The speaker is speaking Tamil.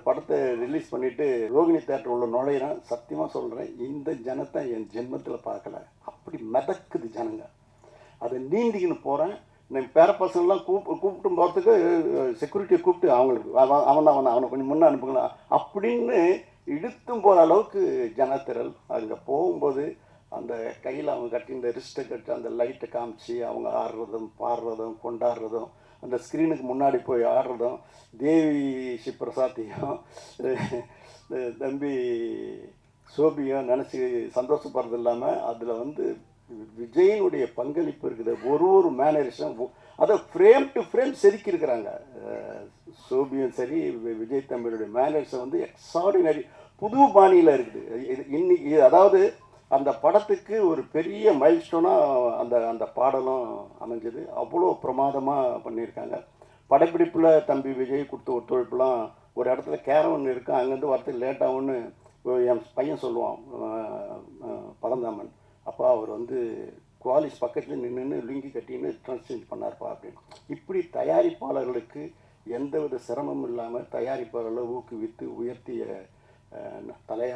படத்தை ரிலீஸ் பண்ணிவிட்டு ரோகிணி தேட்டர் உள்ள நுழையிறேன். சத்தியமாக சொல்கிறேன், இந்த ஜனத்தை என் ஜென்மத்தில் பார்க்கல. அப்படி மிதக்குது ஜனங்க. அதை நீந்திக்கின்னு போகிறேன். என் பேர பசங்கள்லாம் கூப்பிட்டு போகிறதுக்கு செக்யூரிட்டியை கூப்பிட்டு அவங்களுக்கு அவனை கொஞ்சம் முன்னே அனுப்புங்களா அப்படின்னு இழுத்தும் போகிற அளவுக்கு ஜனத்திரல். அங்கே போகும்போது அந்த கையில் அவங்க கட்டி இந்த ரிஸ்ட்டை கட்டி அந்த லைட்டை காமிச்சு அவங்க ஆடுறதும் பாடுறதும் கொண்டாடுறதும் அந்த ஸ்க்ரீனுக்கு முன்னாடி போய் ஆடுறதும் தேவி ஸ்ரீபிரசாத்தையும் தம்பி சோபியும் நினச்சி சந்தோஷப்படுறது இல்லாமல் அதில் வந்து விஜயினுடைய பங்களிப்பு இருக்குது. ஒரு மேனரிசம் அதை ஃப்ரேம் டு ஃப்ரேம் செதுக்கியிருக்கிறாங்க. சோபியும் சரி விஜய் தம்பியுடைய மேனரிசம் வந்து எக்ஸ்ட்ராடினரி புது பாணியில் இருக்குது. இன்னைக்கு அதாவது அந்த படத்துக்கு ஒரு பெரிய மைல்ஸ்டோனாக அந்த பாடலும் அமைஞ்சது. அவ்வளோ பிரமாதமாக பண்ணியிருக்காங்க. படப்பிடிப்பில் தம்பி விஜய் கொடுத்த ஒத்துழைப்புலாம் ஒரு இடத்துல கேரவன் இருக்குது, அங்கேருந்து வரத்துக்கு லேட்டாகும்னு என் பையன் சொல்லுவான் பரந்தாமன். அப்போ அவர் வந்து குவாலிஸ் பக்கத்தில் நின்று லுங்கி கட்டின்னு ட்ரான்ஸ்லேட் பண்ணார்ப்பா அப்படின்னு. இப்படி தயாரிப்பாளர்களுக்கு எந்தவித சிரமமும் இல்லாமல் தயாரிப்பாளர்களை ஊக்குவித்து உயர்த்திய தலையா